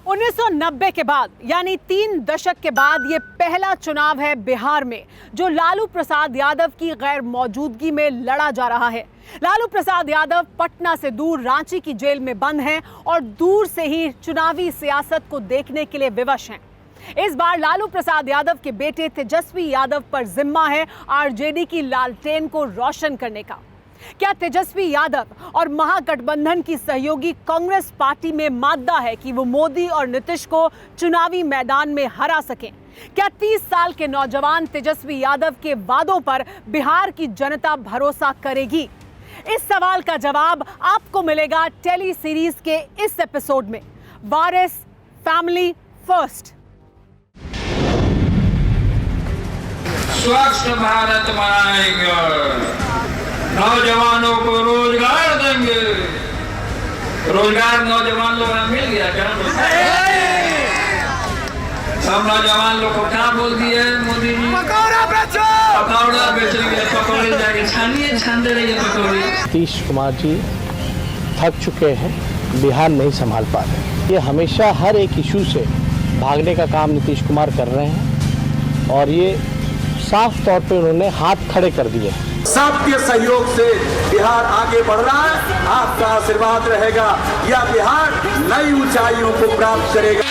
1990 के बाद यानी 3 दशक के बाद ये पहला चुनाव है बिहार में जो लालू प्रसाद यादव की गैर मौजूदगी में लड़ा जा रहा है। लालू प्रसाद यादव पटना से दूर रांची की जेल में बंद हैं और दूर से ही चुनावी सियासत को देखने के लिए विवश हैं। इस बार लालू प्रसाद यादव के बेटे तेजस्वी यादव पर जिम्मा है आरजेडी की लालटेन को रोशन करने का। क्या तेजस्वी यादव और महागठबंधन की सहयोगी कांग्रेस पार्टी में मादा है कि वो मोदी और नीतीश को चुनावी मैदान में हरा सकें? क्या 30 साल के नौजवान तेजस्वी यादव के वादों पर बिहार की जनता भरोसा करेगी? इस सवाल का जवाब आपको मिलेगा टेली सीरीज के इस एपिसोड में, वारिस फैमिली फर्स्ट। स्वच्छ भारत बनाएंगे, नौजवानों को रोजगार देंगे। रोजगार नौजवान लोगों को मिल गया क्या? सब नौजवान लोग को क्या बोल दिए मोदी जी? पकौड़ा बेचो, पकौड़ा बेचेंगे, पकौड़े जाके छानिए, छान दे रही है पकौड़े। नीतीश कुमार जी थक चुके हैं, बिहार नहीं संभाल पा रहे। ये हमेशा हर एक इशू से भागने का काम नीतीश कुमार कर रहे हैं और ये साफ तौर पे उन्होंने हाथ खड़े कर दिए। सबके सहयोग से बिहार आगे बढ़ रहा है। आपका आशीर्वाद रहेगा, यह बिहार नई ऊंचाइयों को प्राप्त करेगा।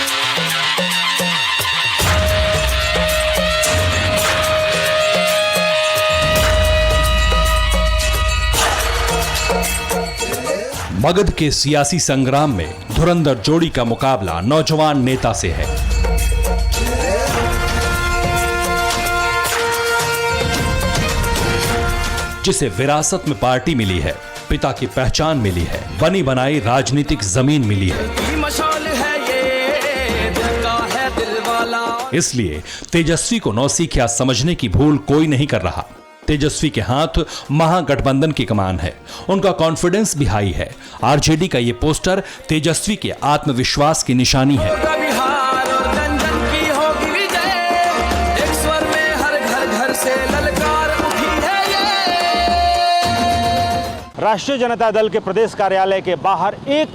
मगध के सियासी संग्राम में धुरंधर जोड़ी का मुकाबला नौजवान नेता से है। जिसे विरासत में पार्टी मिली है, पिता की पहचान मिली है, बनी बनाई राजनीतिक जमीन मिली है। इसलिए तेजस्वी को नौसिखिया समझने की भूल कोई नहीं कर रहा। तेजस्वी के हाथ महागठबंधन की कमान है, उनका कॉन्फिडेंस भी हाई है। आरजेडी का ये पोस्टर तेजस्वी के आत्मविश्वास की निशानी है। राष्ट्रीय जनता दल के प्रदेश कार्यालय के बाहर एक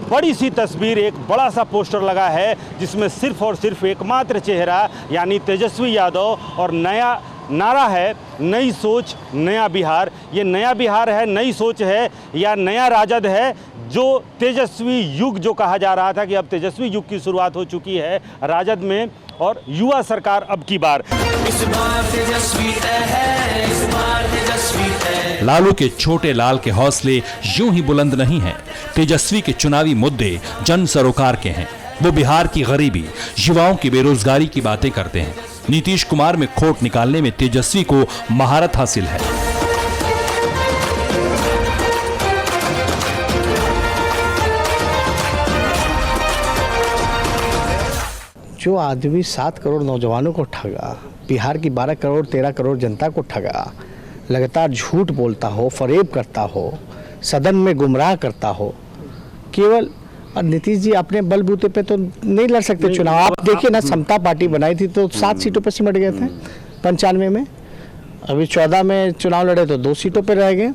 बड़ी सी तस्वीर, एक बड़ा सा पोस्टर लगा है जिसमें सिर्फ और सिर्फ एकमात्र चेहरा यानी तेजस्वी यादव और नया नारा है, नई सोच नया बिहार। ये नया बिहार है, नई सोच है या नया राजद है? जो तेजस्वी युग जो कहा जा रहा था कि अब तेजस्वी युग की शुरुआत हो चुकी है राजद में और युवा सरकार अब की बार। इस बार तेजस्वी है, इस बार तेजस्वी है। लालू के छोटे लाल के हौसले यूं ही बुलंद नहीं हैं। तेजस्वी के चुनावी मुद्दे जन सरोकार के हैं। वो बिहार की गरीबी, युवाओं की बेरोजगारी की बातें करते हैं। नीतीश कुमार में खोट निकालने में तेजस्वी को महारत हासिल है। जो आदमी 7 करोड़ नौजवानों को ठगा, बिहार की 12 करोड़ 13 करोड़ जनता को ठगा, लगातार झूठ बोलता हो, फरेब करता हो, सदन में गुमराह करता हो, केवल और नीतीश जी अपने बलबूते पे तो नहीं लड़ सकते चुनाव। आप देखिए ना, समता पार्टी बनाई थी तो 7 सीटों पे सिमट गए थे 95 में। अभी 14 में चुनाव लड़े तो 2 सीटों पे रह गए।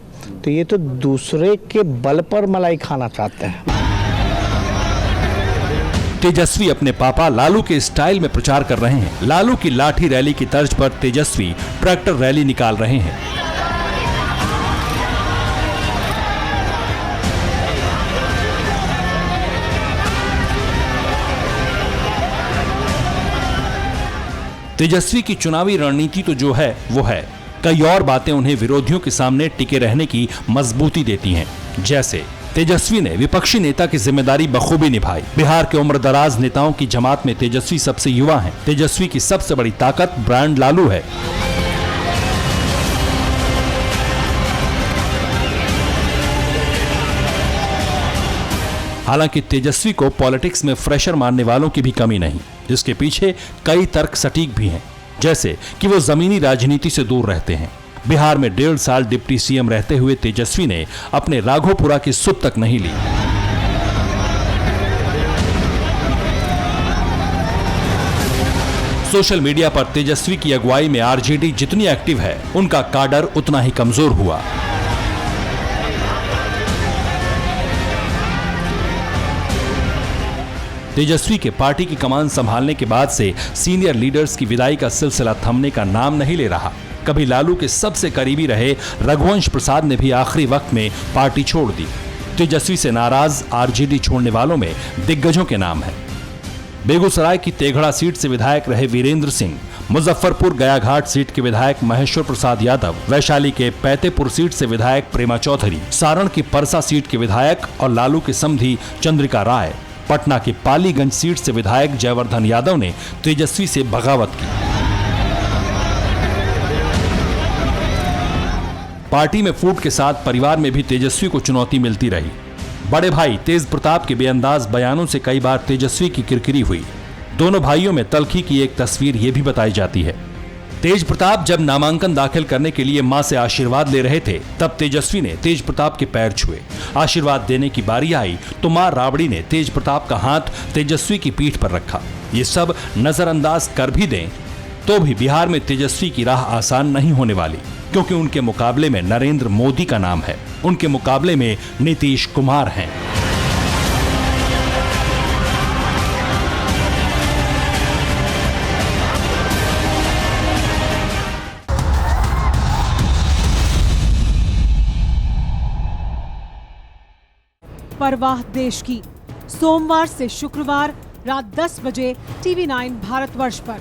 तो ये तो दूसरे के बल पर मलाई खाना चाहते हैं। तेजस्वी अपने पापा लालू के स्टाइल में प्रचार कर रहे हैं। लालू की लाठी रैली की तर्ज पर तेजस्वी ट्रैक्टर रैली निकाल रहे हैं। तेजस्वी की चुनावी रणनीति तो जो है वो है। कई और बातें उन्हें विरोधियों के सामने टिके रहने की मजबूती देती हैं। जैसे तेजस्वी ने विपक्षी नेता की जिम्मेदारी बखूबी निभाई। बिहार के उम्रदराज नेताओं की जमात में तेजस्वी सबसे युवा हैं। तेजस्वी की सबसे बड़ी ताकत ब्रांड लालू है। हालांकि तेजस्वी को पॉलिटिक्स में फ्रेशर मानने वालों की भी कमी नहीं, जिसके पीछे कई तर्क सटीक भी हैं। जैसे कि वो जमीनी राजनीति से दूर रहते हैं। बिहार में 1.5 साल डिप्टी सीएम रहते हुए तेजस्वी ने अपने राघोपुरा की सुध तक नहीं ली। सोशल मीडिया पर तेजस्वी की अगुवाई में आरजेडी जितनी एक्टिव है, उनका काडर उतना ही कमजोर हुआ। तेजस्वी के पार्टी की कमान संभालने के बाद से सीनियर लीडर्स की विदाई का सिलसिला थमने का नाम नहीं ले रहा। कभी लालू के सबसे करीबी रहे रघुवंश प्रसाद ने भी आखिरी वक्त में पार्टी छोड़ दी। तेजस्वी से नाराज आरजेडी छोड़ने वालों में दिग्गजों के नाम हैं। बेगूसराय की तेघड़ा सीट से विधायक रहे वीरेंद्र सिंह, मुजफ्फरपुर गयाघाट सीट के विधायक महेश्वर प्रसाद यादव, वैशाली के पैतेपुर सीट से विधायक प्रेमा चौधरी, सारण की परसा सीट के विधायक और लालू के समधी चंद्रिका राय, पटना की पालीगंज सीट से विधायक जयवर्धन यादव ने तेजस्वी से बगावत की। पार्टी में फूट के साथ परिवार में भी तेजस्वी को चुनौती मिलती रही। बड़े भाई तेज प्रताप के बेअंदाज बयानों से कई बार तेजस्वी की किरकिरी हुई। दोनों भाइयों में तल्खी की एक तस्वीर ये भी बताई जाती है। तेज प्रताप जब नामांकन दाखिल करने के लिए मां से आशीर्वाद ले रहे थे, तब तेजस्वी ने तेज प्रताप के पैर छुए। आशीर्वाद देने की बारी आई तो मां राबड़ी ने तेज प्रताप का हाथ तेजस्वी की पीठ पर रखा। ये सब नजरअंदाज कर भी दें तो भी बिहार में तेजस्वी की राह आसान नहीं होने वाली, क्योंकि उनके मुकाबले में नरेंद्र मोदी का नाम है, उनके मुकाबले में नीतीश कुमार हैं। परवाह देश की, सोमवार से शुक्रवार रात 10 बजे TV9 भारतवर्ष पर।